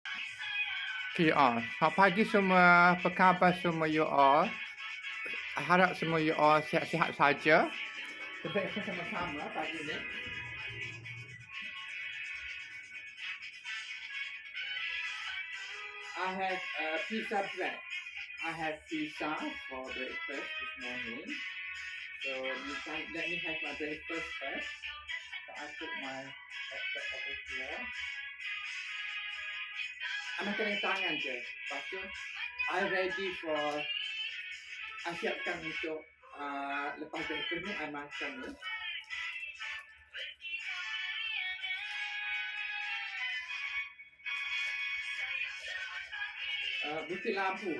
Okay, selamat pagi semua. Apa khabar semua you all? Harap semua you all sihat-sihat saja. Kita bersama sama pagi ni. I have pizza bread. I have pizza for breakfast this morning. So let me have my breakfast first. So I put my laptop over here. I makan dengan tangan je. Lepas tu, I ready for... I siapkan untuk lepas breakfast ni, I makan ni. Butir labu.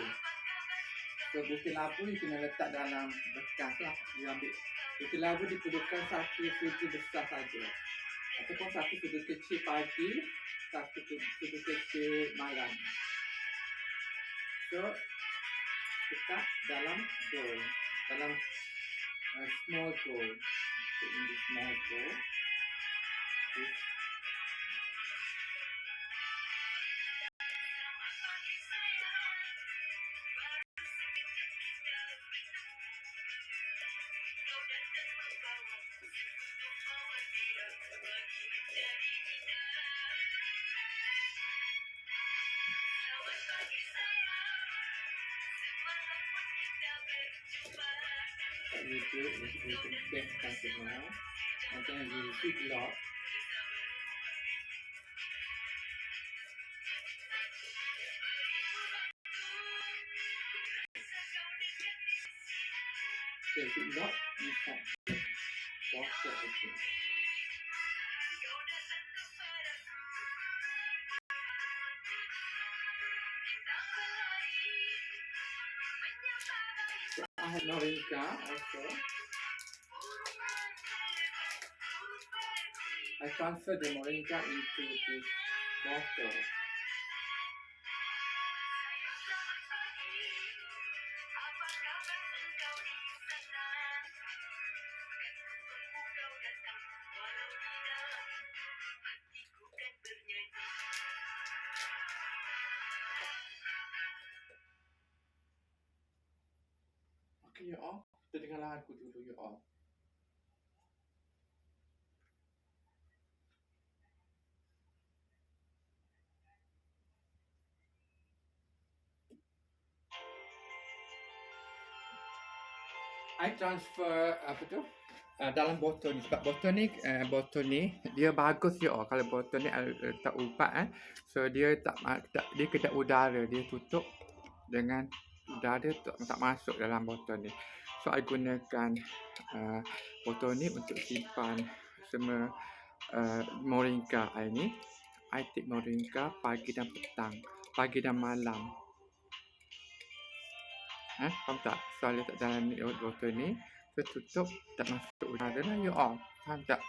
So, butir labu you kena letak dalam bekas lah. You ambil butir labu diperlukan satu sudu besar saja. Ataupun satu sudu kecil pagi, satu sudu kecil malam. So, letak dalam bowl. Dalam small bowl. So, in the small bowl. You can get something now. And then you heat it up. So if it's not, you can wash it again. So I have moringa also. I transfer the moringa into this bottle. Okay, you all. Kita dengar lagu dulu, you all. I transfer apa tu? Dalam botol ni sebab botol ni dia bagus je kalau botol ni letak ubat so dia dia kedap udara, dia tutup dengan udara tak masuk dalam botol ni. So I gunakan botol ni untuk simpan semua moringa I ni. I take moringa pagi dan petang, pagi dan malam. Faham tak? So I letak dalam botol ni, so tutup, tak masuk udara lah you all. Faham tak?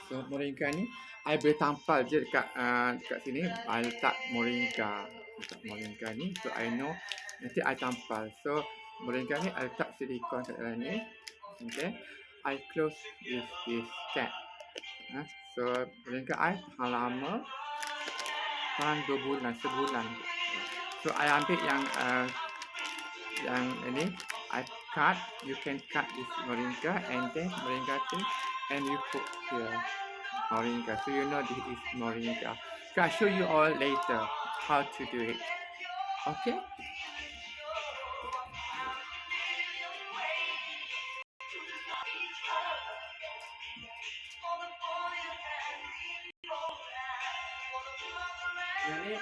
So moringa ni I boleh tampal je dekat sini. I letak moringa ni, so I know nanti I tampal. So moringa ni I letak silikon kat dalam ni. Okay, I close with this cap. So moringa I tahan lama, tahan 2 bulan, sebulan. So I ambil yang ini, I cut. You can cut this moringa and then moringa thing, and you put here moringa. So you know this is moringa. So I'll show you all later how to do it. Okay. Ini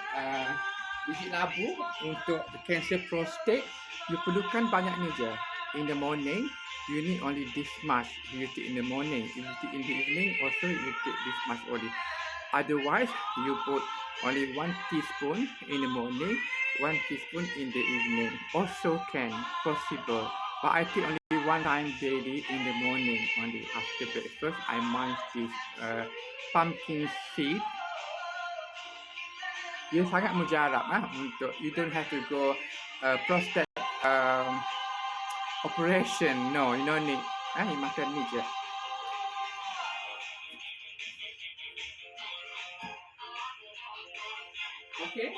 biji labu untuk cancer prostate. You perlukan banyak ni je. In the morning, you need only this much. You take in the morning. If you take in the evening, also you take this much only. Otherwise, you put only 1 teaspoon in the morning, 1 teaspoon in the evening. Also can, possible. But I take only 1 time daily in the morning only. After breakfast, I munch this pumpkin seed. Dia sangat mujarab untuk you don't have to go prostate operation. No, you don't need. You makan ni je. Okay.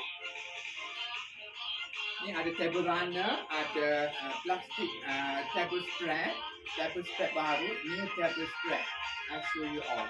Ni ada table runner, ada plastik table strap baru, new table strap. I'll show you all.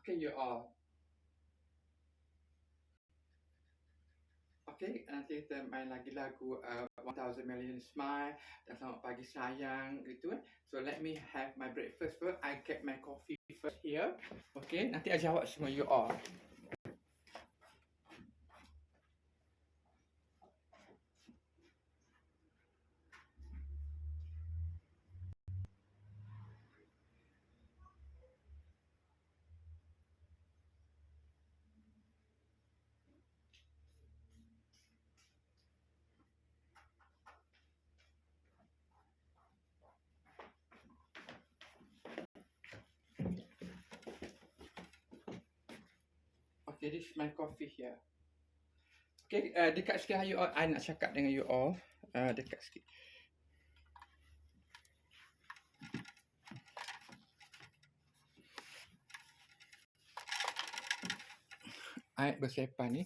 Okay, you all. Okay, nanti kita main lagi lagu 1000 Million Smile dan Selamat Pagi Sayang gitu. So let me have my breakfast first. I get my coffee first here. Okay, nanti I jawab semua you all. Okay, this is my coffee here. Okay, dekat sikit you all. I nak cakap dengan you all. Dekat sikit. I bersepan ni.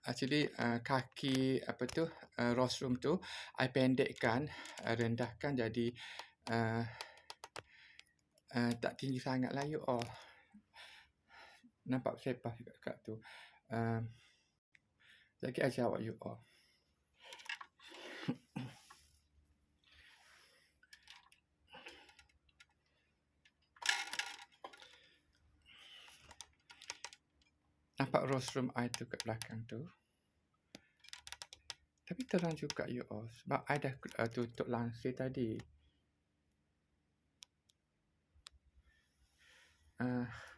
Actually kaki apa tu rostrum tu I pendekkan, rendahkan jadi tak tinggi sangat lah you all. Nampak sepah juga kat tu. Lagi I jawab you all. Nampak rostrum I tu kat belakang tu. Tapi terang juga you all. Sebab I dah tutup langsir tadi.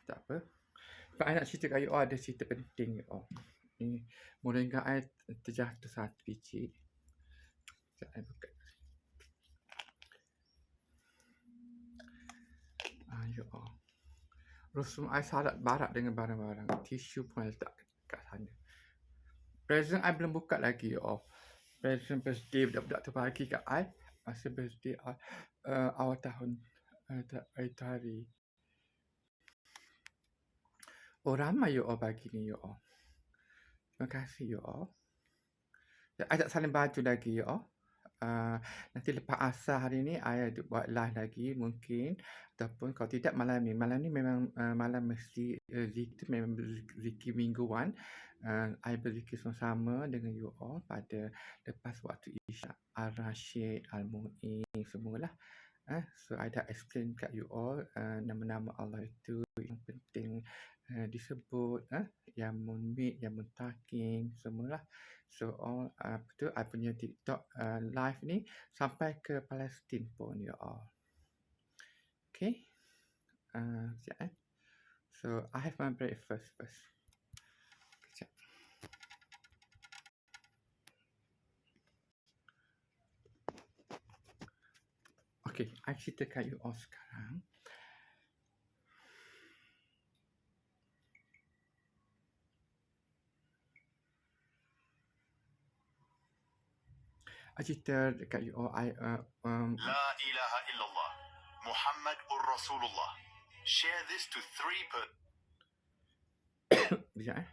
Tak apa. Sebab I nak cerita kat you all, ada cerita penting you all. Ni moringa I terjatuh 1 biji. Sekejap I buka. You all. Rostrum I sarat barat dengan barang-barang. Tisu pun I letak kat sana. Present I belum buka lagi you all. Present birthday budak-budak tu bagi kat I. Masa birthday I awal tahun itu hari. Oh, ramai you all bagi ni you all. Terima kasih you all. I tak salin baju lagi you all. Nanti lepas asar hari ni I ada buat live lagi mungkin, ataupun kalau tidak malam ni. Malam ni memang malam mesti zikir, memang zikir mingguan. I berzikir sama-sama dengan you all pada lepas waktu Isyak. Al-Rashid, Al-Mu'in, semualah. So I dah explain kat you all nama-nama Allah itu yang penting disebut, yang munmit, yang muntakim, semualah. So all apa tu, I punya TikTok live ni sampai ke Palestin pun you all. Okay. Sekejap So I have my breakfast first. Sekejap. Okay, I ceritakan you all sekarang. I cerita dekat you all, La ilaha illallah. Muhammadur Rasulullah. Share this to 3 sekejap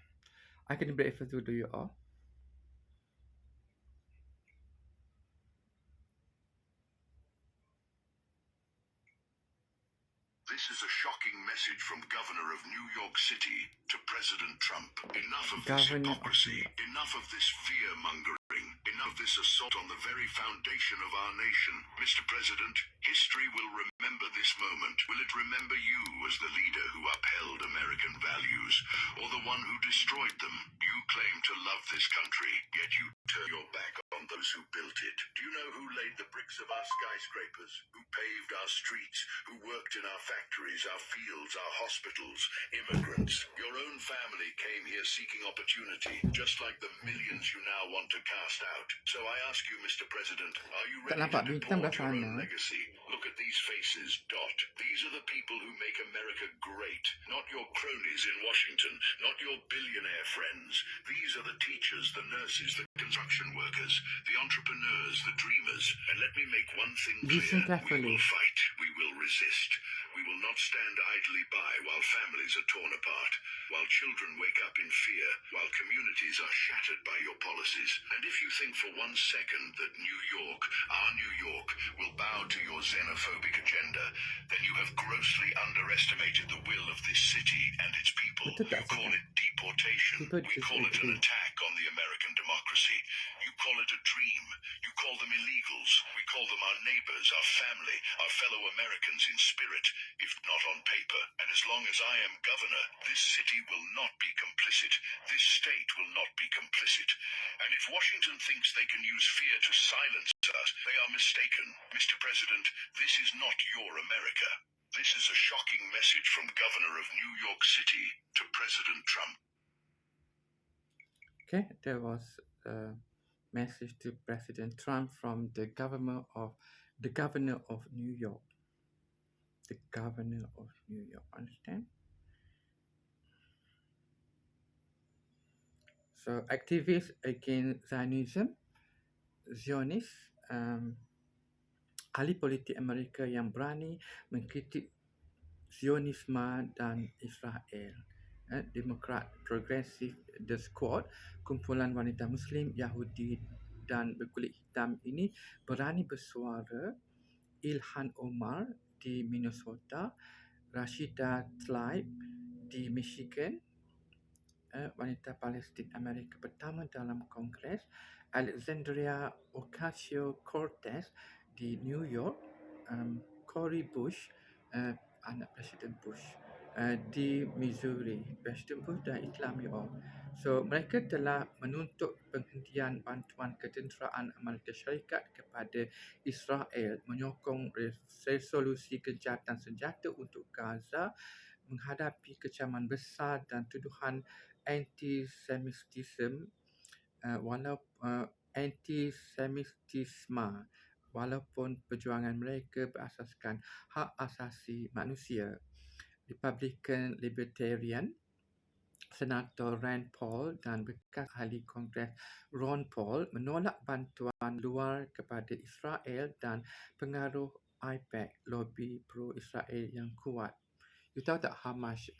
I kena breakfast dulu you all. This is a shocking message from Governor of New York City to President Trump. Enough of this hypocrisy, enough of this fear-mongering, enough of this assault on the very foundation of our nation. Mr. President, history will remember this moment. Will it remember you as the leader who upheld American values, or the one who destroyed them? You claim to love this country, yet you turn your back on those who built it. Do you know who laid the bricks of our skyscrapers, who paved our streets, who worked in our factories, our fields, our hospitals? Immigrants. Your own family came here seeking opportunity, just like the millions you now want to cast out. So I ask you, Mr. President, are you ready to deport your own legacy? Look at these faces, Dot. These are the people who make America great, not your cronies in Washington, not your billionaire friends. These are the teachers, the nurses, the construction workers, the entrepreneurs, the dreamers. And let me make one thing clear. We will fight. We will resist. We will not stand idly by while families are torn apart, while children wake up in fear, while communities are shattered by your policies. And if you think for 1 second that New York, our New York, will bow to your xenophobic agenda, then you have grossly underestimated the will of this city and its people. You call it deportation. We call it an attack on the American democracy. You call it a dream. You call them illegals. We call them our neighbors, our family, our fellow Americans in spirit, if not on paper. And as long as I am governor, this city will not be complicit. This state will not be complicit. And if Washington thinks they can use fear to silence us, they are mistaken. Mr. President, this is not your America. This is a shocking message from Governor of New York City to President Trump. Okay, there was a message to President Trump from the governor of New York. The governor of New York, understand? So, activists against Zionism, Zionis, ahli politik Amerika yang berani mengkritik Zionisme dan Israel. Demokrat Progressive The Squad, kumpulan wanita Muslim, Yahudi dan berkulit hitam ini berani bersuara. Ilhan Omar di Minnesota, Rashida Tlaib di Michigan, wanita Palestin Amerika pertama dalam Kongres, Alexandria Ocasio-Cortez di New York, Cory Bush, anak Presiden Bush, di Missouri. Presiden Bush dah Islam you all. So, mereka telah menuntut penghentian bantuan ketenteraan Amerika Syarikat kepada Israel, menyokong resolusi gencatan senjata untuk Gaza, menghadapi kecaman besar dan tuduhan antisemitisme walaupun perjuangan mereka berasaskan hak asasi manusia. Republican Libertarian Senator Rand Paul dan bekas ahli Kongres Ron Paul menolak bantuan luar kepada Israel dan pengaruh AIPAC, lobby pro-Israel yang kuat. You tahu tak how much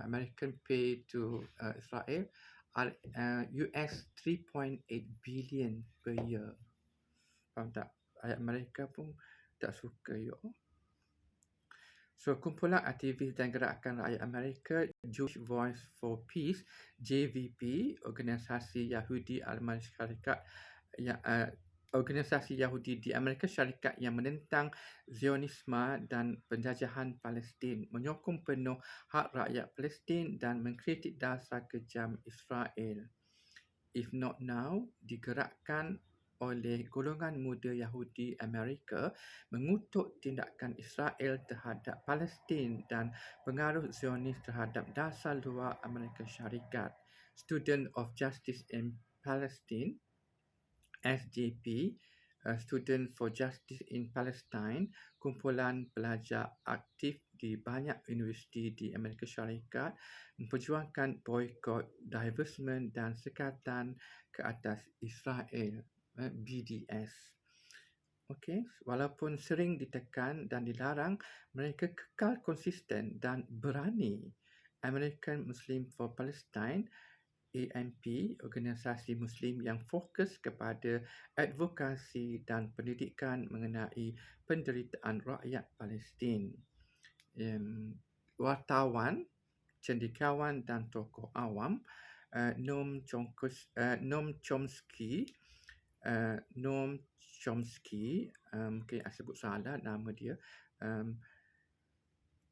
American pay to Israel? US 3.8 billion per year. Faham tak? Rakyat Amerika pun tak suka you. So, kumpulan aktivis dan gerakan rakyat Amerika, Jewish Voice for Peace, JVP, organisasi Yahudi Amerika Syarikat yang organisasi Yahudi di Amerika Syarikat yang menentang Zionisme dan penjajahan Palestin, menyokong penuh hak rakyat Palestin dan mengkritik dasar kejam Israel. If Not Now digerakkan oleh golongan muda Yahudi Amerika mengutuk tindakan Israel terhadap Palestin dan pengaruh Zionis terhadap dasar luar Amerika Syarikat. Student of Justice in Palestine SJP, Student for Justice in Palestine, kumpulan pelajar aktif di banyak universiti di Amerika Syarikat memperjuangkan boikot, divestment dan sekatan ke atas Israel, BDS. Okey, walaupun sering ditekan dan dilarang, mereka kekal konsisten dan berani. American Muslim for Palestine AMP, organisasi Muslim yang fokus kepada advokasi dan pendidikan mengenai penderitaan rakyat Palestin. Wartawan, cendekiawan dan tokoh awam Noam Chomsky, mungkin saya sebut salah nama dia,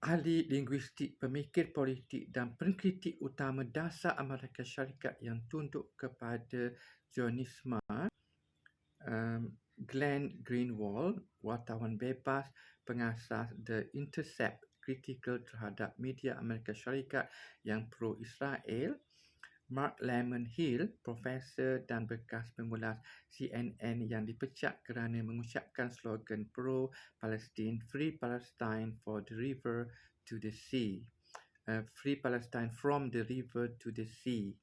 ahli linguistik, pemikir politik dan pengkritik utama dasar Amerika Syarikat yang tunduk kepada Zionisme, Glenn Greenwald, wartawan bebas, pengasas The Intercept, kritikal terhadap media Amerika Syarikat yang pro-Israel, Mark Lemon Hill, profesor dan bekas pengulas CNN yang dipecat kerana mengucapkan slogan pro-Palestine, Free Palestine for the river to the sea. Free Palestine from the river to the sea.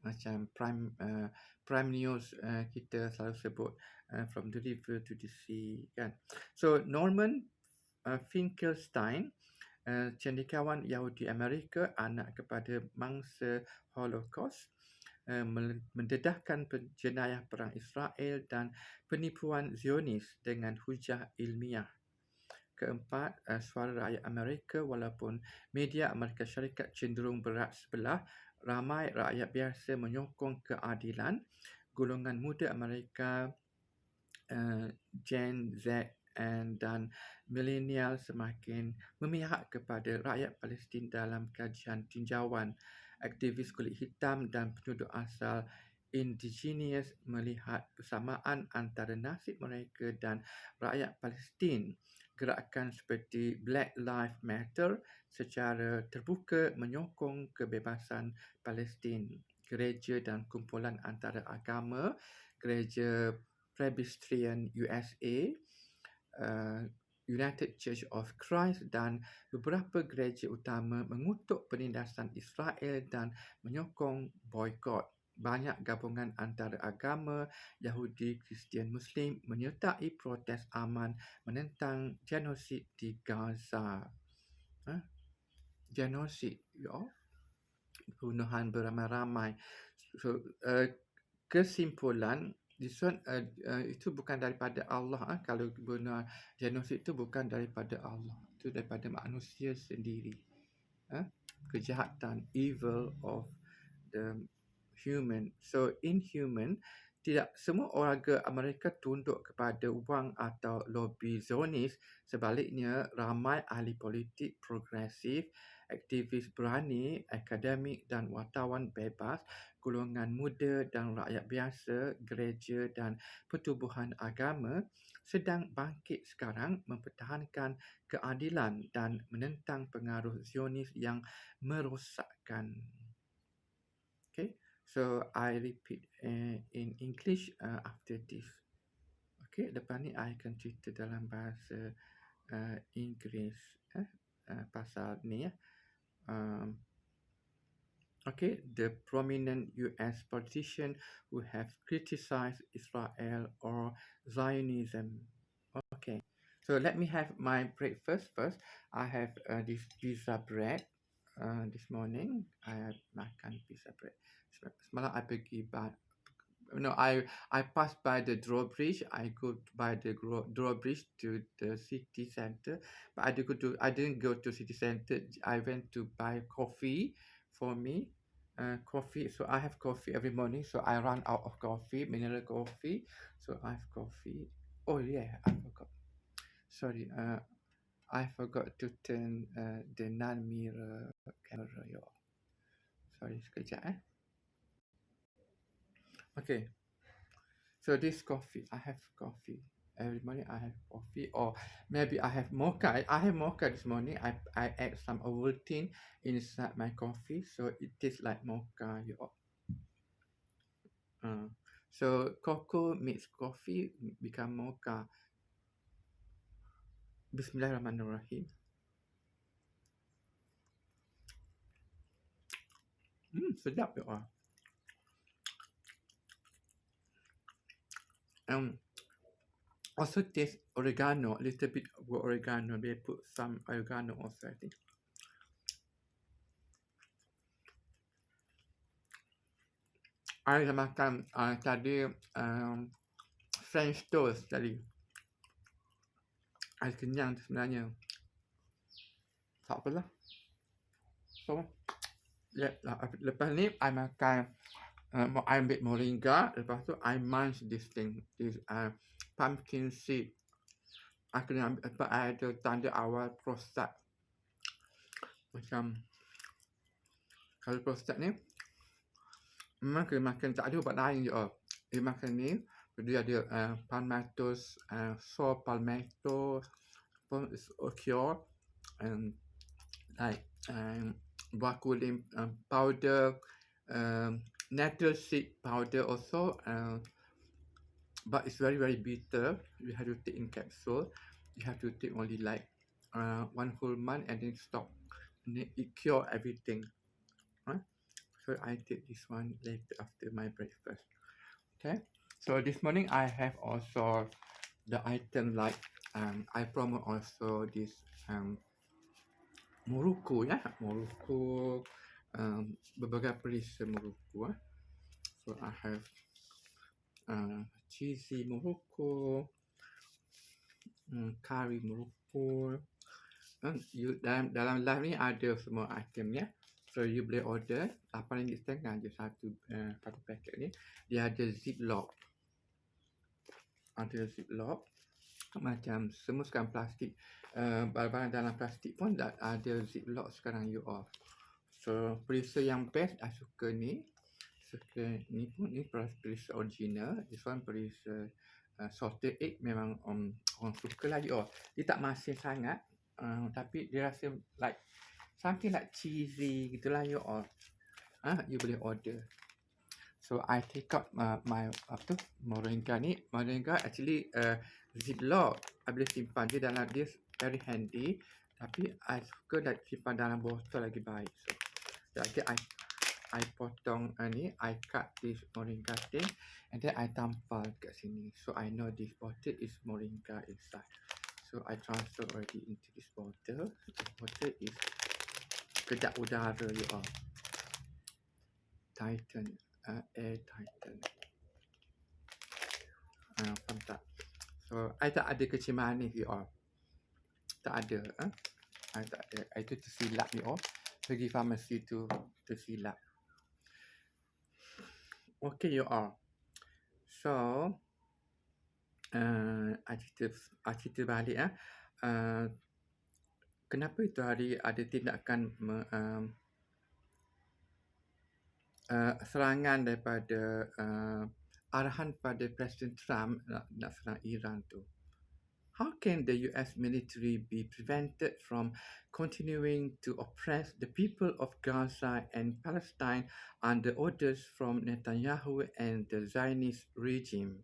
Macam Prime News kita selalu sebut from the river to the sea, kan. So Norman Finkelstein, cendekiawan Yahudi Amerika, anak kepada mangsa Holocaust, mendedahkan jenayah perang Israel dan penipuan Zionis dengan hujah ilmiah. Keempat, suara rakyat Amerika. Walaupun media Amerika Syarikat cenderung berat sebelah, ramai rakyat biasa menyokong keadilan. Golongan muda Amerika, Gen Z dan milenial semakin memihak kepada rakyat Palestin dalam kajian tinjauan. Aktivis kulit hitam dan penduduk asal indigenous melihat persamaan antara nasib mereka dan rakyat Palestin. Gerakan seperti Black Lives Matter secara terbuka menyokong kebebasan Palestin. Gereja dan kumpulan antara agama, Gereja Presbyterian USA, United Church of Christ dan beberapa gereja utama mengutuk penindasan Israel dan menyokong boikot. Banyak gabungan antara agama Yahudi, Kristian, Muslim menyertai protes aman menentang genosid di Gaza. Genosid, pembunuhan beramai-ramai. So, kesimpulan, itu bukan daripada Allah. Kalau benar genosid itu bukan daripada Allah, itu daripada manusia sendiri. Kejahatan, evil of the human. So inhuman, tidak semua warga Amerika tunduk kepada wang atau lobi Zionis. Sebaliknya, ramai ahli politik progresif, aktivis berani, akademik dan wartawan bebas, golongan muda dan rakyat biasa, gereja dan pertubuhan agama sedang bangkit sekarang mempertahankan keadilan dan menentang pengaruh Zionis yang merosakkan. Okay. So I repeat in English after this. Okay, lepas ni I akan cerita dalam bahasa Inggeris pasal ni ya. Okay, the prominent US politician who have criticized Israel or Zionism. Okay, so let me have my breakfast first. I have this pizza bread. This morning I have makan pizza bread. Semalam I pergi I passed by the drawbridge. I go by the drawbridge to the city center, but I didn't go to city center. I went to buy coffee for me coffee. So I have coffee every morning. So I run out of coffee, mineral coffee. So I have coffee. Oh yeah, I forgot. Sorry, I forgot to turn the non-mirror camera. Yo. Sorry, sekejap Okay, so this coffee, I have coffee. Every morning I have coffee, or maybe I have mocha. I have mocha this morning. I add some Ovaltine inside my coffee, so it tastes like mocha. So cocoa mix coffee become mocha. Bismillahirrahmanirrahim. Sedap Also taste oregano, a little bit of oregano. They put some oregano also, I think. I dah makan tadi French toast tadi. I kenyang sebenarnya. Tak apalah. So, lepas ni I makan I ambil moringa. Lepas tu I munch this thing. This pumpkin seed. I kena ambil sebab I ada tanda awal prostat. Macam kalau prostat ni memang kena makan, tak ada ubat lain je. Dia makan ni, dia ada palmatos, saw palmatos, cure, like buah kulim powder, nettle seed powder also, but it's very bitter. You have to take in capsule. You have to take only like 1 whole month and then stop. And then it cure everything. So I take this one later after my breakfast. Okay. So this morning I have also the item like I promote also this Morocco Morocco, berbagai perisa Morocco. So I have cheesy Morocco, curry Morocco. Dalam live ni ada semua item ya. So you boleh order RM8.5 je satu paket ni. Dia ada ziplock. Ada ziplock. Macam semua sekarang plastik. Barang-barang dalam plastik pun ada ziplock sekarang you all. So perisa yang best I suka ni. Ni pun ni perisa original. This one perisa salted egg, memang orang suka lah you all. Dia tak masin sangat. Tapi dia rasa like something like cheesy gitulah you all. You boleh order. So I take out my moringa ni. Moringa actually ziplock. I boleh simpan dia dalam, dia very handy. Tapi I suka simpan dalam botol lagi baik. So okay, I potong ni, I cut this moringa thing and then I tampal kat sini. So I know this bottle is moringa inside. So I transfer already into this bottle. This bottle is kedap udara you all. Titan, air Titan. Faham tak? So I tak ada kecil manis you all. Tak ada. I tak ada. Itu tersilap you all. Pergi farmasi tu tersilap. Okay you all. So I cerita balik kenapa itu hari ada tindakan serangan daripada arahan pada Presiden Trump nak serang Iran tu. How can the US military be prevented from continuing to oppress the people of Gaza and Palestine under orders from Netanyahu and the Zionist regime?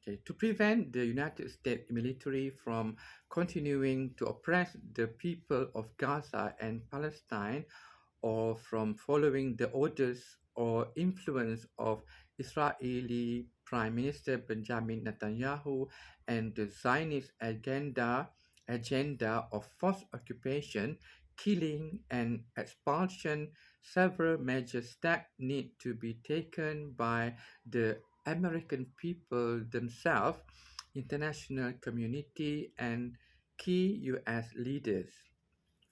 Okay, to prevent the United States military from continuing to oppress the people of Gaza and Palestine, or from following the orders or influence of Israeli Prime Minister Benjamin Netanyahu and the Zionist agenda of forced occupation, killing and expulsion, several major steps need to be taken by the American people themselves, international community, and key US leaders.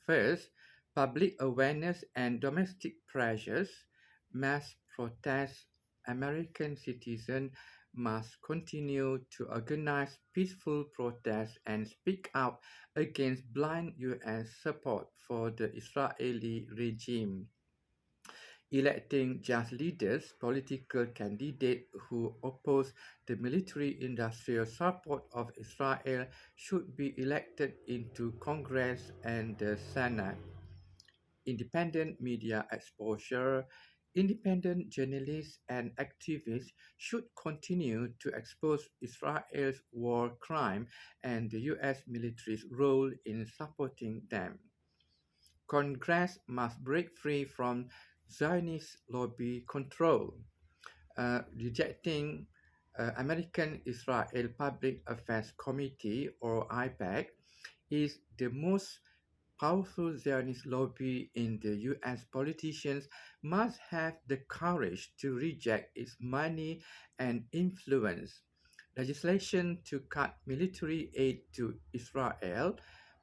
First, public awareness and domestic pressures, mass protests, American citizens must continue to organize peaceful protests and speak out against blind U.S. support for the Israeli regime. Electing just leaders, political candidates who oppose the military-industrial support of Israel should be elected into Congress and the Senate. Independent media exposure, independent journalists and activists should continue to expose Israel's war crime and the US military's role in supporting them. Congress must break free from Zionist lobby control, rejecting American Israel Public Affairs Committee or IPAC is the most powerful Zionist lobby in the US. Politicians must have the courage to reject its money and influence. Legislation to cut military aid to Israel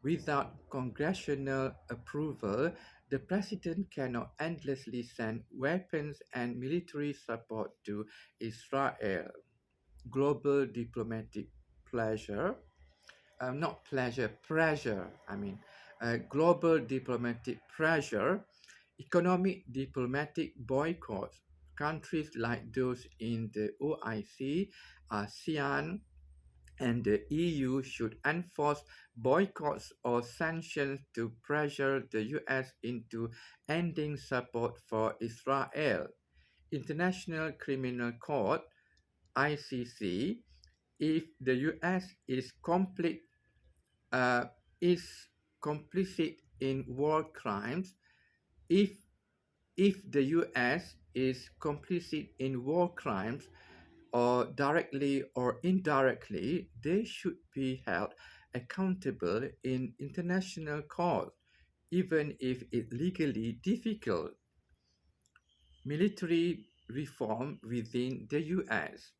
without congressional approval, the president cannot endlessly send weapons and military support to Israel. Global diplomatic pleasure not pleasure, pressure. Global diplomatic pressure, economic diplomatic boycotts. Countries like those in the OIC, ASEAN, and the EU should enforce boycotts or sanctions to pressure the US into ending support for Israel. International Criminal Court, ICC, if the US uh, is complicit in war crimes, if the US is complicit in war crimes or directly or indirectly, they should be held accountable in international court, even if it's legally difficult. Military reform within the US.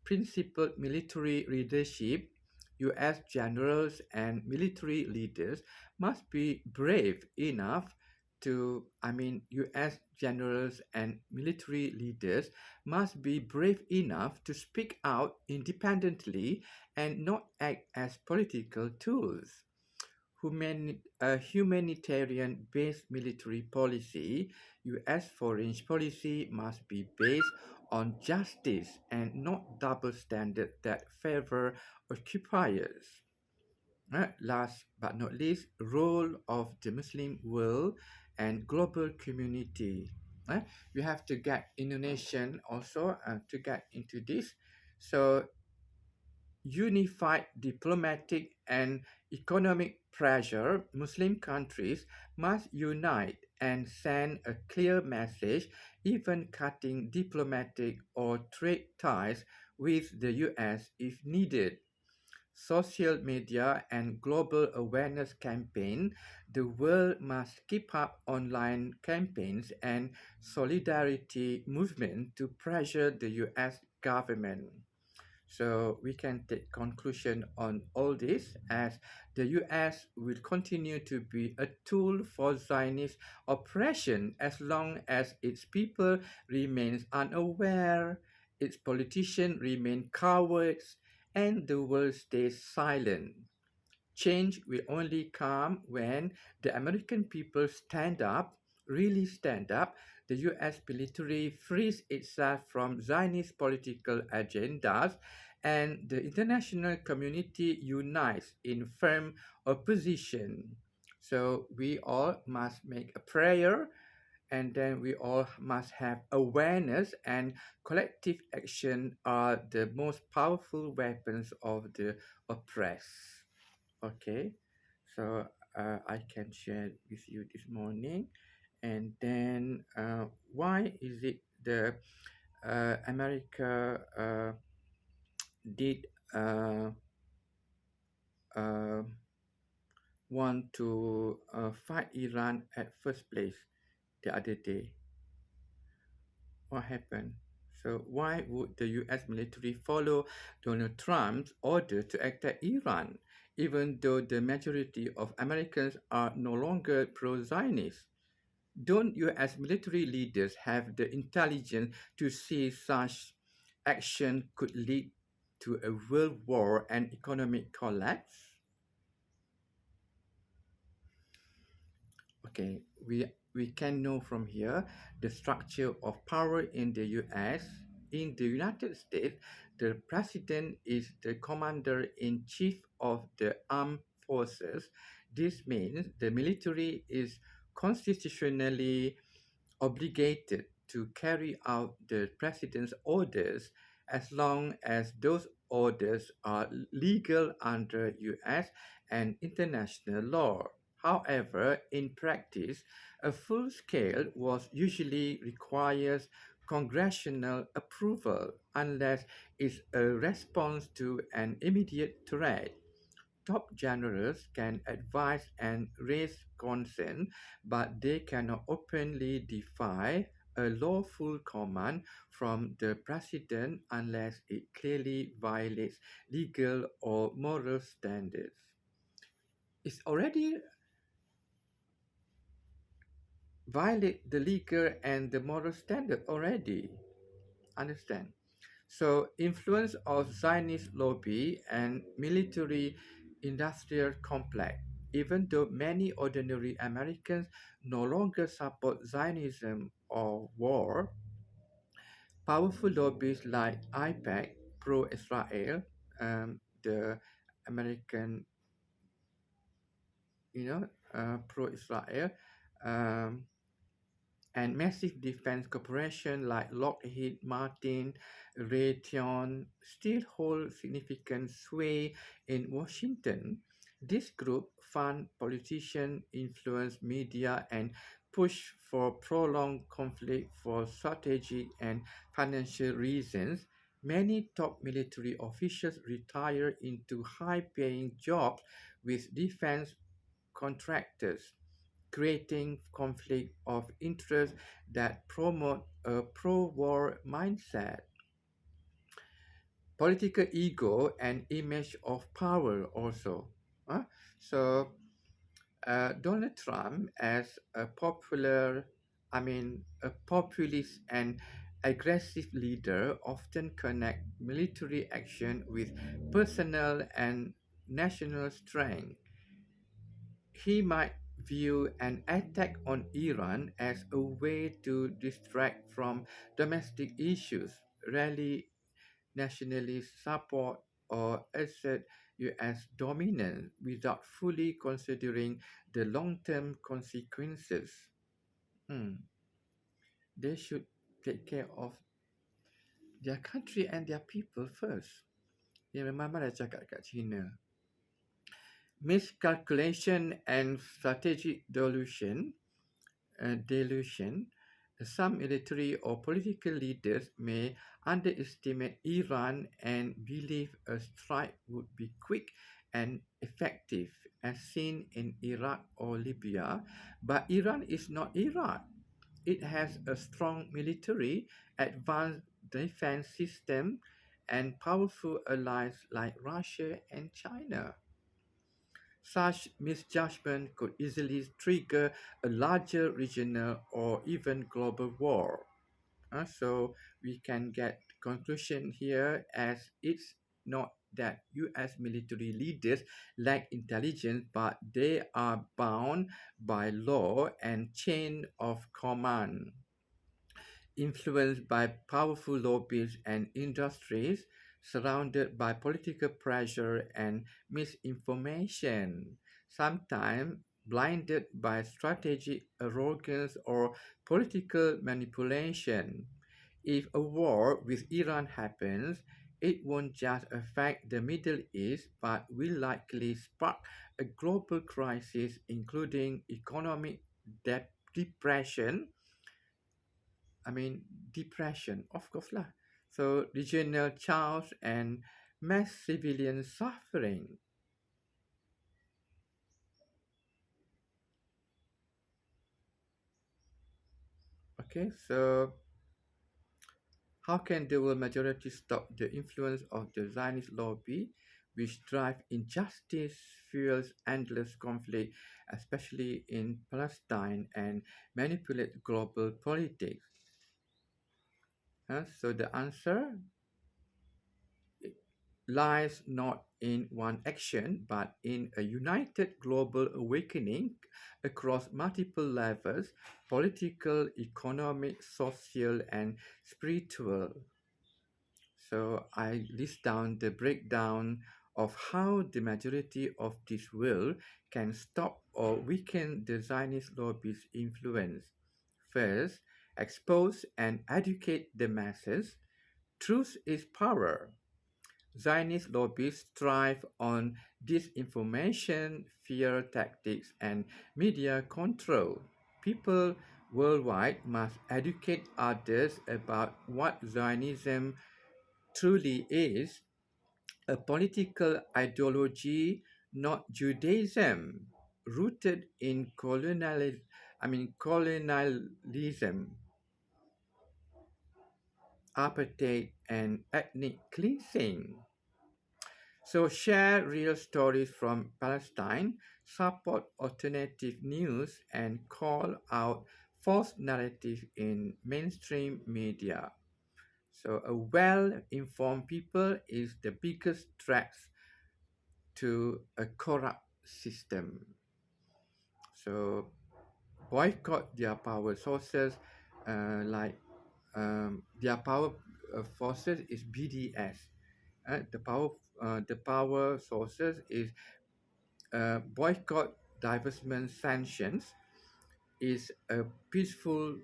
Principled military leadership, US generals and military leaders must be brave enough US generals and military leaders must be brave enough to speak out independently and not act as political tools. Humanitarian-based military policy, US foreign policy must be based on justice and not double standards that favor occupiers. Last but not least, role of the Muslim world and global community. We have to get Indonesian also to get into this. So unified diplomatic and economic pressure, Muslim countries must unite and send a clear message, even cutting diplomatic or trade ties with the US if needed. Social media and global awareness campaign, the world must keep up online campaigns and solidarity movement to pressure the US government. So we can take conclusion on all this as the US will continue to be a tool for Zionist oppression as long as its people remains unaware, its politicians remain cowards, and the world stays silent. Change will only come when the American people stand up, really stand up. The US military frees itself from Zionist political agendas, and the international community unites in firm opposition. So we all must make a prayer, and then we all must have awareness, and collective action are the most powerful weapons of the oppressed. Okay, so I can share with you this morning. And then why is it the America did uh, want to fight Iran at first place the other day? What happened? So why would the US military follow Donald Trump's order to attack Iran? even though the majority of Americans are no longer pro-Zionist. Don't US military leaders have the intelligence to see such action could lead to a world war and economic collapse? Okay, we can know from here the structure of power in the US. In the United States, the president is the commander in chief of the armed forces. This means the military is constitutionally obligated to carry out the president's orders as long as those orders are legal under US and international law. However, in practice, a full scale was usually requires congressional approval unless it's a response to an immediate threat. Top generals can advise and raise concern, but they cannot openly defy a lawful command from the president unless it clearly violates legal or moral standards. It's already violate the legal and the moral standard already. Understand? So, influence of Zionist lobby and military industrial complex. Even though many ordinary Americans no longer support Zionism or war, powerful lobbies like IPAC, pro-Israel, the American, pro-Israel, um, and massive defense corporations like Lockheed Martin, Raytheon still hold significant sway in Washington. This group fund politicians, influence media, and push for prolonged conflict for strategic and financial reasons. Many top military officials retire into high-paying jobs with defense contractors, creating conflict of interest that promote a pro-war mindset. Political ego and image of power also. Huh? So Donald Trump as a populist and aggressive leader often connect military action with personal and national strength. He might view an attack on Iran as a way to distract from domestic issues, rally nationalist support, or assert US dominance without fully considering the long term consequences. Hmm. They should take care of their country and their people first. Yang Mama dah cakap kat China. Miscalculation and strategic delusion, some military or political leaders may underestimate Iran and believe a strike would be quick and effective, as seen in Iraq or Libya. But Iran is not Iraq. It has a strong military, advanced defense system, and powerful allies like Russia and China. Such misjudgment could easily trigger a larger regional or even global war. So we can get conclusion here as it's not that US military leaders lack intelligence, but they are bound by law and chain of command, influenced by powerful lobbies and industries, surrounded by political pressure and misinformation, sometimes blinded by strategic arrogance or political manipulation. If a war with Iran happens, it won't just affect the Middle East but will likely spark a global crisis, including economic depression. Depression, of course lah. So regional chaos and mass civilian suffering. Okay, so how can the world majority stop the influence of the Zionist lobby? which drive injustice, fuels endless conflict, especially in Palestine, and manipulate global politics. So the answer lies not in one action, but in a united global awakening across multiple levels: political, economic, social, and spiritual. So I list down the breakdown of how the majority of this world can stop or weaken the Zionist lobby's influence. First, expose and educate the masses. Truth is power. Zionist lobbies thrive on disinformation, fear tactics, and media control. People worldwide must educate others about what Zionism truly is: a political ideology, not Judaism, rooted in colonialism, apartheid, and ethnic cleansing. So share real stories from Palestine, support alternative news, and call out false narratives in mainstream media. So a well-informed people is the biggest threat to a corrupt system. So boycott their power sources, like their power forces is BDS. The power sources is boycott, divestment, sanctions is a peaceful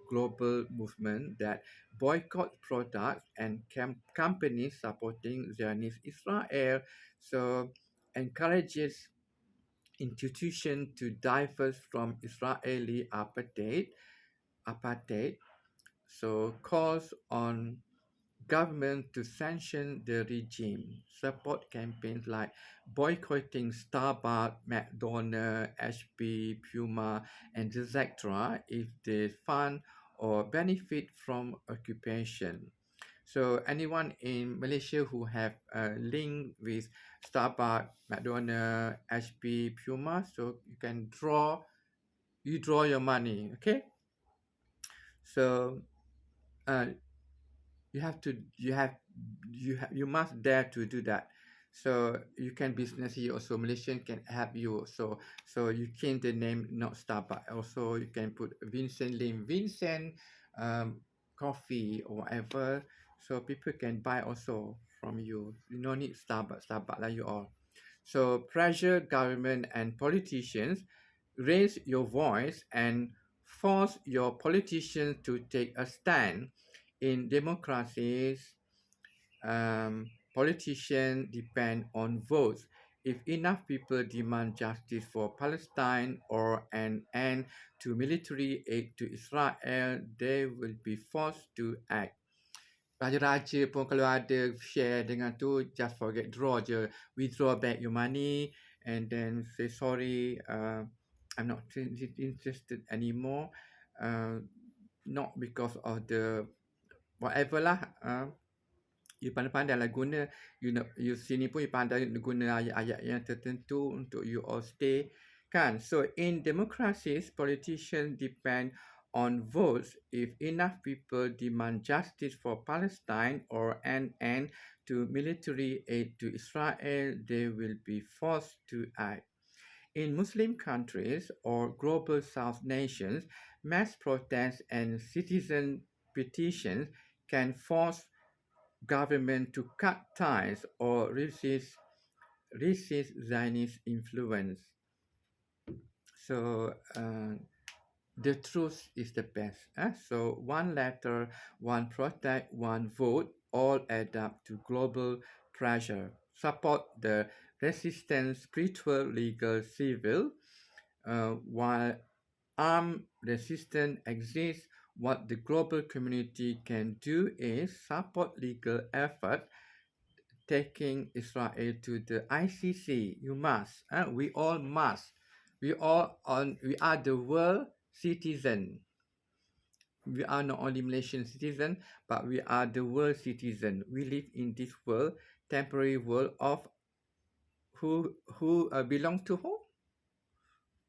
global movement that boycott products and companies supporting Zionist Israel. So encourages institutions to divest from Israeli apartheid. So calls on government to sanction the regime, support campaigns like boycotting Starbucks, McDonald's, HP, Puma, and etc. if they fund or benefit from occupation. So anyone in Malaysia who have a link with Starbucks, McDonald's, HP, Puma, so you draw your money, okay? So uh, you must dare to do that. So you can business here also. Malaysian can help you also. So you change the name, not Starbucks. Also you can put Vincent Lim, Vincent coffee or whatever. So people can buy also from you. You no need Starbucks like you all. So pressure government and politicians, raise your voice and force your politicians to take a stand. In democracies, politicians depend on votes. If enough people demand justice for Palestine or an end to military aid to Israel, they will be forced to act. Raja-raja pun kalau ada share dengan tu, just forget, draw je, withdraw back your money and then say sorry, I'm not interested anymore, not because of the whatever lah. You pandai-pandai lah guna, you sini pun you pandai guna ayat-ayat yang tertentu untuk you all stay kan. So in democracies, politicians depend on votes. If enough people demand justice for Palestine or an end to military aid to Israel, they will be forced to act. In Muslim countries or global South nations, mass protests and citizen petitions can force government to cut ties or resist Zionist influence. So the truth is the best. So one letter, one protest, one vote, all add up to global pressure. Support the resistance, spiritual, legal, civil. While armed resistance exists, what the global community can do is support legal effort, taking Israel to the ICC. You must. We all must. We are the world citizen. We are not only Malaysian citizen, but we are the world citizen. We live in this world, temporary world of who belong to who?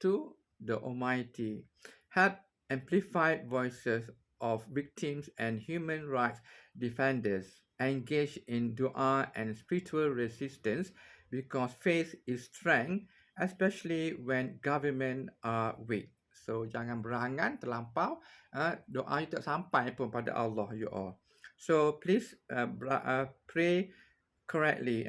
To the Almighty. Help amplify voices of victims and human rights defenders engage in dua and spiritual resistance because faith is strength, especially when government are weak. So jangan berangan terlampau, doa you tak sampai pun pada Allah you all. So please pray correctly,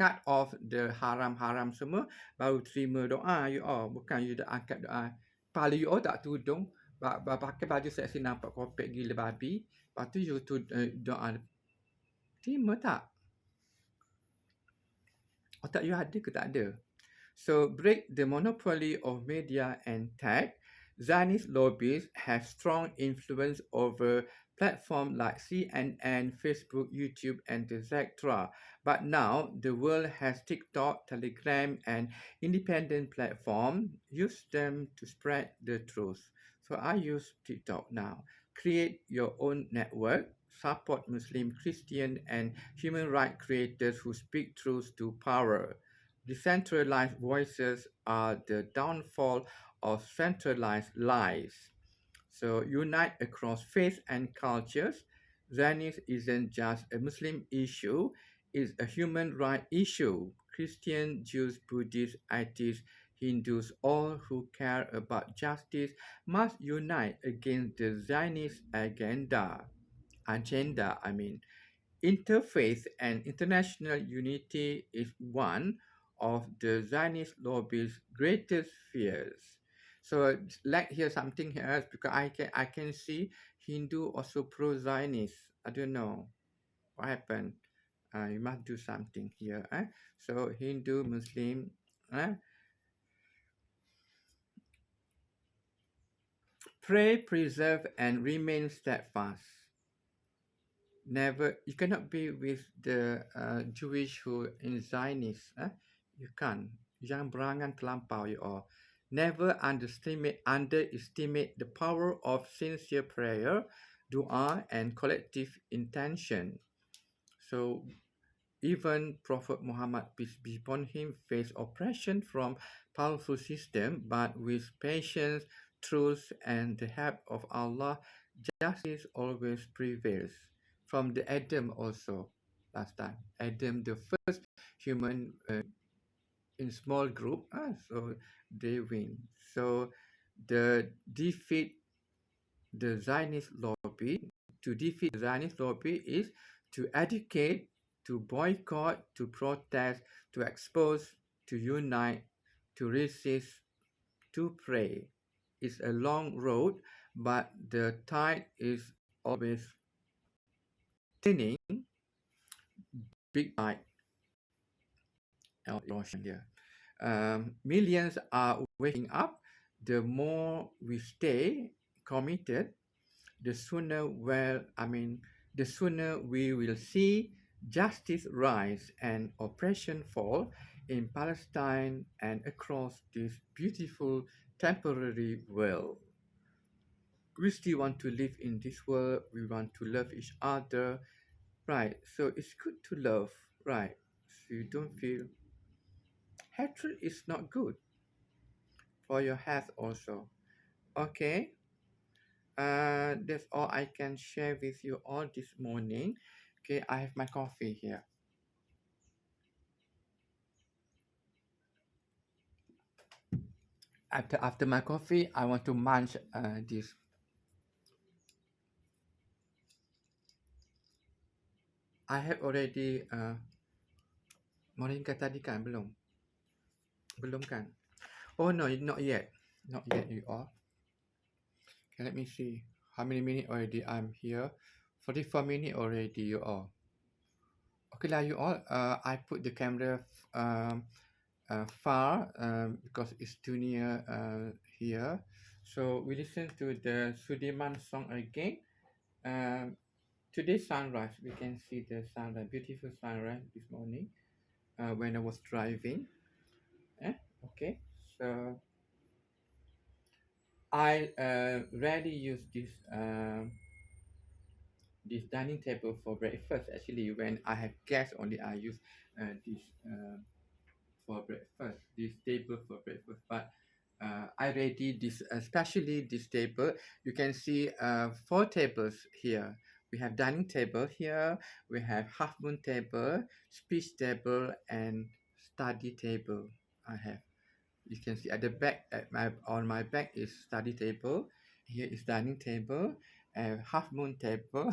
cut off the haram-haram semua baru terima doa you all. Bukan you dah angkat doa kepala you all tak tudung, pakai baju seksi nampak kopek gila babi, lepas tu you doa. Terima tak? Otak you ada ke tak ada? So break the monopoly of media and tech. Zionist lobbies have strong influence over platforms like CNN, Facebook, YouTube, and etc. But now the world has TikTok, Telegram, and independent platforms. Use them to spread the truth. So I use TikTok now. Create your own network. Support Muslim, Christian, and human rights creators who speak truth to power. Decentralized voices are the downfall of centralized lies. So unite across faith and cultures. Zionism isn't just a Muslim issue, it's a human rights issue. Christian, Jews, Buddhists, atheists, Hindus, all who care about justice must unite against the Zionist agenda. Interfaith and international unity is one of the Zionist lobby's greatest fears. So like here something here because I can see Hindu also pro-Zionist. I don't know what happened. You must do something here. So Hindu, Muslim. Pray, preserve, and remain steadfast. Never, you cannot be with the Jewish who in Zionist. You can't. Jangan berangan terlampau you all. Never underestimate the power of sincere prayer, dua, and collective intention. So even Prophet Muhammad, peace be upon him, faced oppression from powerful system, but with patience, truth, and the help of Allah, justice always prevails. From the Adam also, last time. Adam, the first human in small group, so they win. So the defeat the Zionist lobby, to defeat the Zionist lobby is to educate, to boycott, to protest, to expose, to unite, to resist, to pray. It's a long road, but the tide is always turning. Big tide. Here. Millions are waking up. The more we stay committed, the sooner we will see justice rise and oppression fall in Palestine and across this beautiful temporary world. We still want to live in this world. We want to love each other, right? So it's good to love, right? So you don't feel hatred is not good for your health also. Okay. That's all I can share with you all this morning. Okay, I have my coffee here. After my coffee, I want to munch this. I have already moringa tadi kan? Belum kan? Oh no, not yet you all. Okay, let me see how many minutes already I'm here. 44 minutes already you all. Okay lah you all. I put the camera far because it's too near here. So we listen to the Sudirman song again. Today's sunrise, we can see the sunrise, beautiful sunrise this morning when I was driving. Okay, so I rarely use this dining table for breakfast. Actually, when I have guests only, I use this for breakfast. This table for breakfast, but I ready this, especially this table. You can see 4 tables here. We have dining table here. We have half moon table, speech table, and study table. I have. You can see at the back, on my back is study table. Here is dining table and half moon table,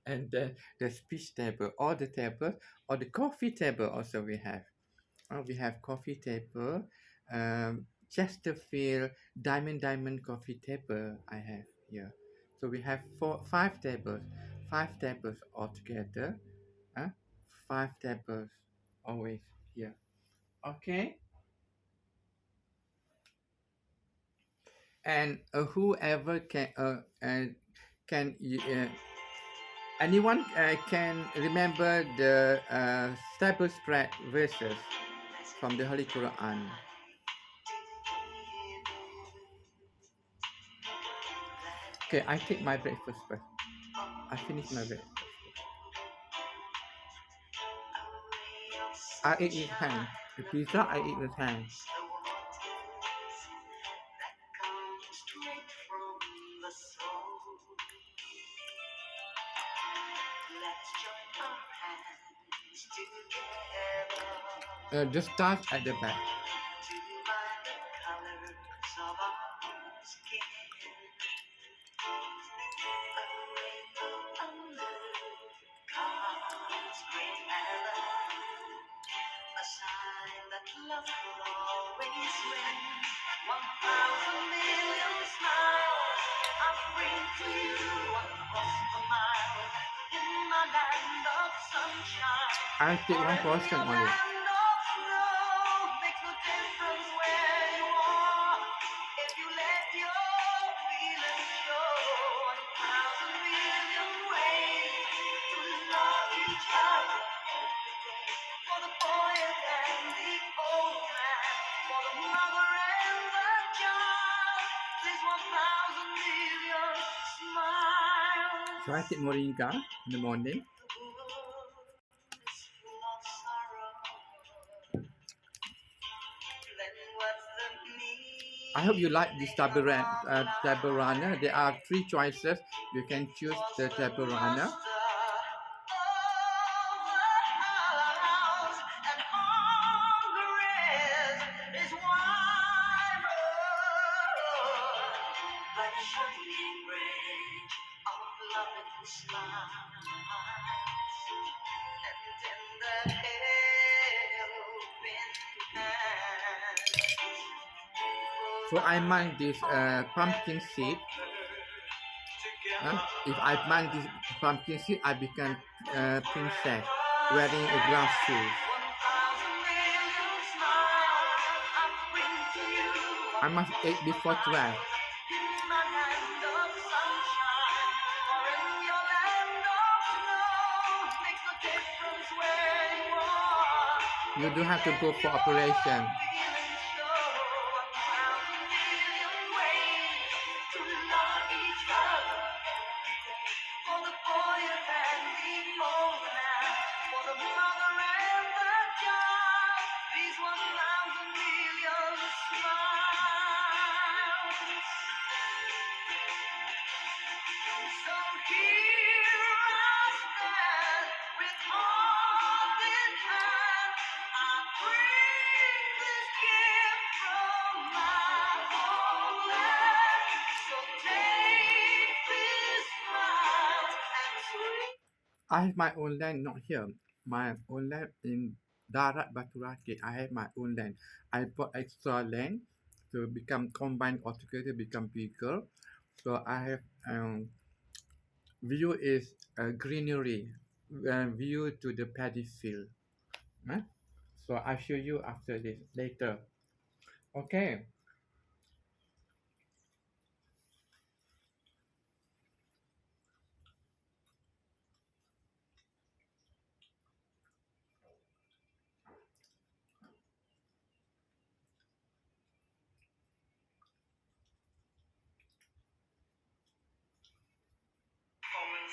and then the speech table. All the tables, or the coffee table also we have. We have coffee table, Chesterfield diamond coffee table I have here. So we have 5 tables altogether. Uh, 5 tables always here. Okay, and whoever can anyone can remember the table spread verses from the Holy Quran. Okay, I take my breakfast first. I finish my breakfast. I eat with hand. The pizza I eat with hand. Just start at the back. I take one portion only. So I take moringa in the morning. I hope you like this table runner. There are 3 choices. You can choose the table runner. So I mind this pumpkin seed. If I mind this pumpkin seed, I become princess wearing a glass shoes. I must eat before 12. You do have to go for operation. I have my own land, not here. My own land in Darat Batu Rakit. I have my own land. I bought extra land to become combined altogether, become bigger. So I have view is greenery, view to the paddy field. So I'll show you after this later. Okay.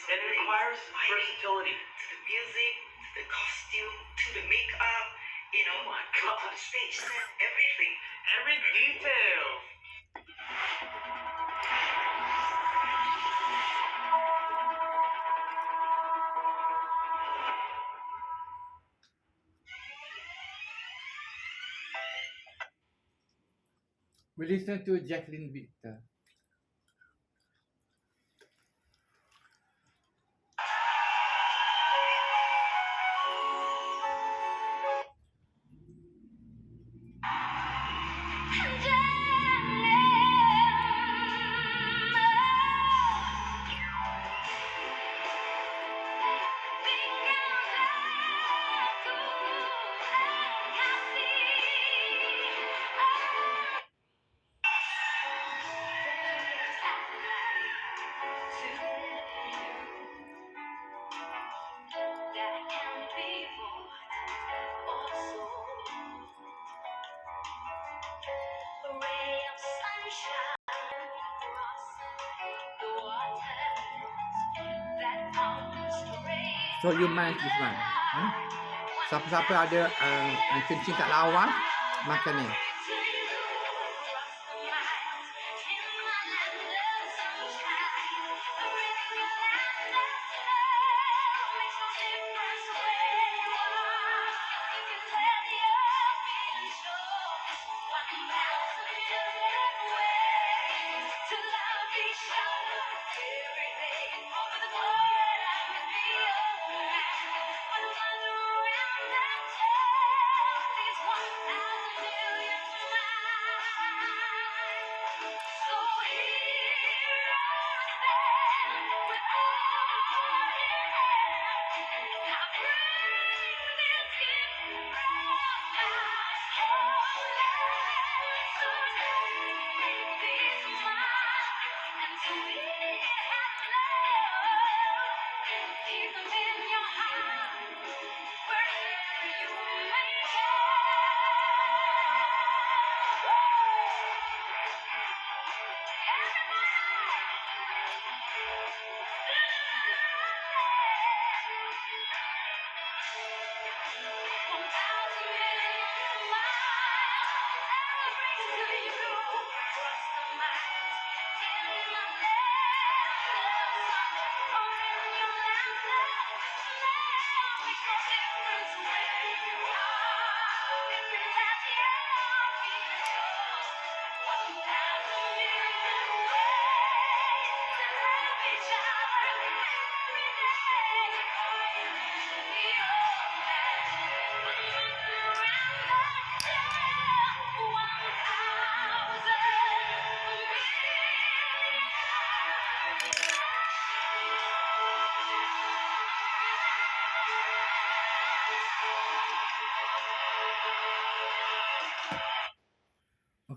And it requires versatility. To the music, to the costume, to the makeup. Oh my God, they said everything, every detail. We listen to Jacqueline Victor. So you match this one. Siapa-siapa ada kencing kat lawa, makan ni.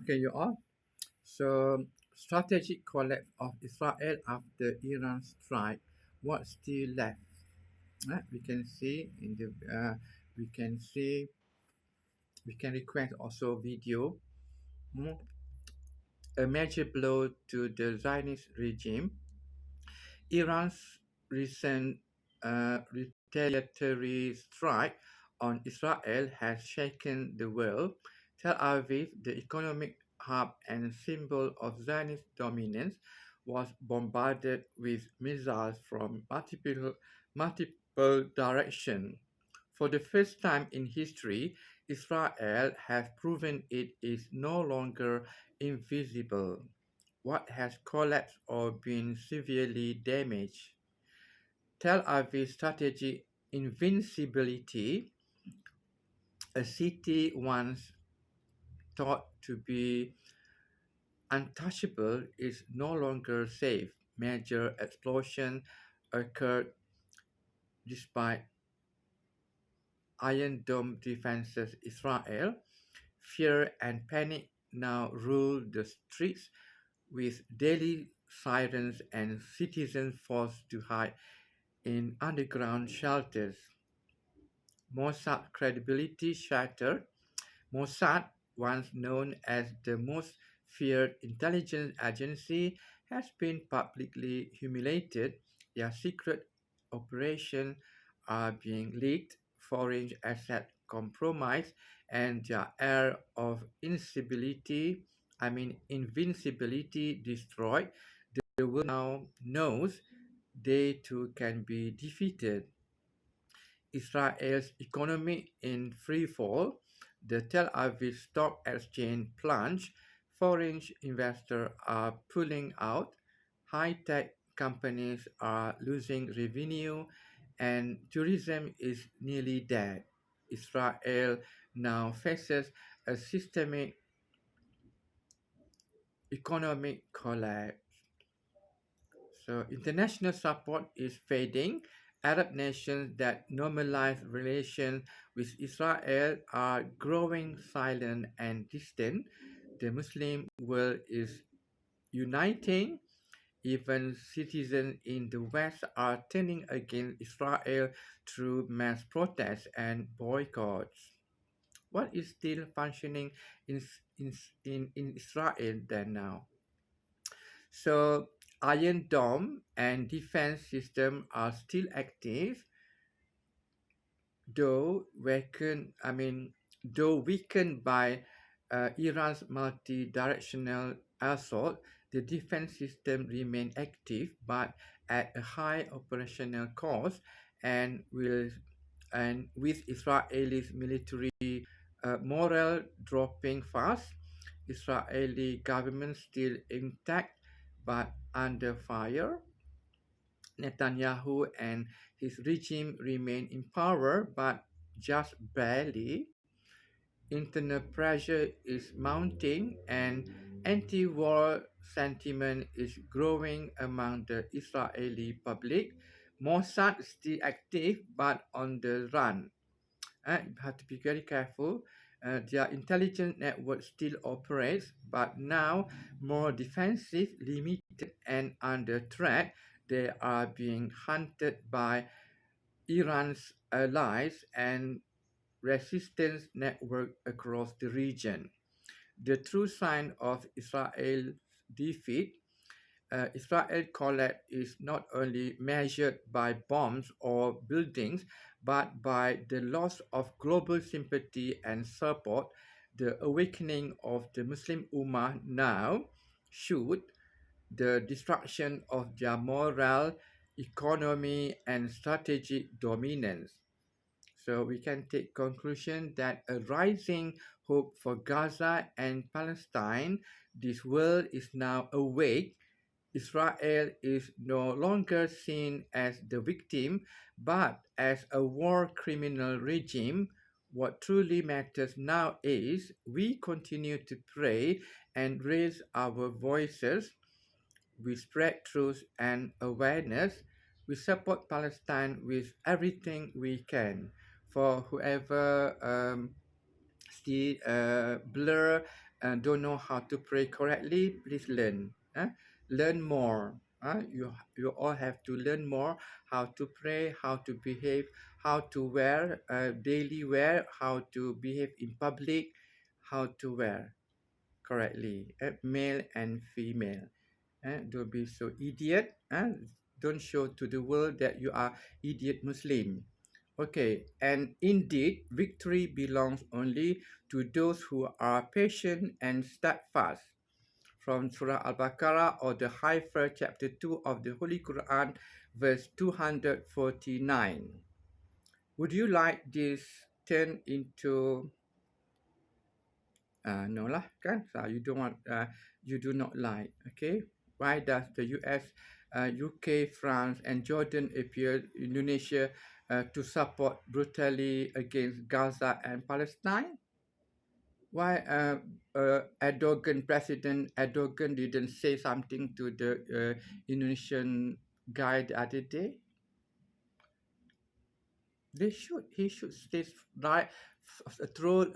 Okay, you all. So, strategic collapse of Israel after Iran strike. What's still left? We can see in the we can see we can request also video. A major blow to the Zionist regime. Iran's recent retaliatory strike on Israel has shaken the world. Tel Aviv, the economic hub and symbol of Zionist dominance, was bombarded with missiles from multiple directions. For the first time in history, Israel has proven it is no longer invisible. What has collapsed or been severely damaged? Tel Aviv's strategic invincibility, a city once thought to be untouchable, is no longer safe. Major explosion occurred despite Iron Dome defenses. Israel, fear and panic now rule the streets, with daily sirens and citizens forced to hide in underground shelters. Mossad credibility shattered. Mossad, once known as the most feared intelligence agency, has been publicly humiliated. Their secret operations are being leaked. Foreign assets compromise and their air of invincibility destroyed, the world now knows they too can be defeated. Israel's economy in free fall, the Tel Aviv Stock Exchange plunged, foreign investors are pulling out, high-tech companies are losing revenue, and tourism is nearly dead. Israel now faces a systemic economic collapse. So international support is fading. Arab nations that normalize relations with Israel are growing silent and distant. The Muslim world is uniting. Even citizens in the West are turning against Israel through mass protests and boycotts. What is still functioning in, in Israel then now? So Iron Dome and defense system are still active, though weakened by Iran's multi-directional assault. The defense system remain active, but at a high operational cost, and will and with Israeli military morale dropping fast, Israeli government still intact but under fire. Netanyahu and his regime remain in power, but just barely. Internal pressure is mounting, and anti-war sentiment is growing among the Israeli public. Mossad is still active, but on the run. You have to be very careful. Their intelligence network still operates, but now more defensive, limited, and under threat. They are being hunted by Iran's allies and resistance network across the region. The true sign of Israel's defeat, Israel collapse is not only measured by bombs or buildings, but by the loss of global sympathy and support. The awakening of the Muslim Ummah now should the destruction of their moral, economy, and strategic dominance. So we can take conclusion that a rising hope for Gaza and Palestine, this world is now awake. Israel is no longer seen as the victim, but as a war criminal regime. What truly matters now is we continue to pray and raise our voices. We spread truth and awareness. We support Palestine with everything we can. For whoever still blur and don't know how to pray correctly, please learn. Learn more. You all have to learn more how to pray, how to behave, how to wear daily wear, how to behave in public, how to wear correctly, male and female. Don't be so idiot. Don't show to the world that you are idiot Muslim. Okay, and indeed, victory belongs only to those who are patient and steadfast. From Surah Al-Baqarah or the Haifa chapter 2 of the Holy Quran, verse 249. Would you like this turn into no lah kan? So you don't want you do not like, okay? Why does the US, UK, France, and Jordan appear Indonesia to support brutally against Gaza and Palestine? Why President Erdogan didn't say something to the Indonesian guy the other day? He should stay right, throw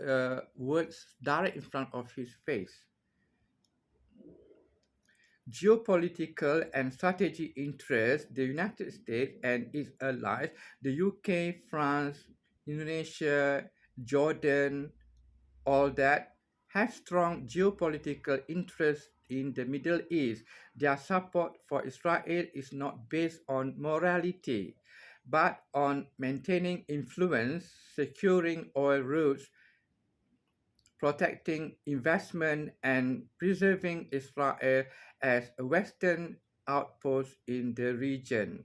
words direct in front of his face. Geopolitical and strategic interests, the United States and its allies, the UK, France, Indonesia, Jordan, all that have strong geopolitical interests in the Middle East. Their support for Israel is not based on morality, but on maintaining influence, securing oil routes, protecting investment, and preserving Israel as a Western outpost in the region.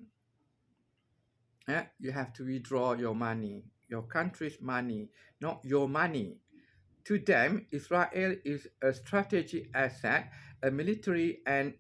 You have to withdraw your money, your country's money, not your money. To them, Israel is a strategic asset, a military and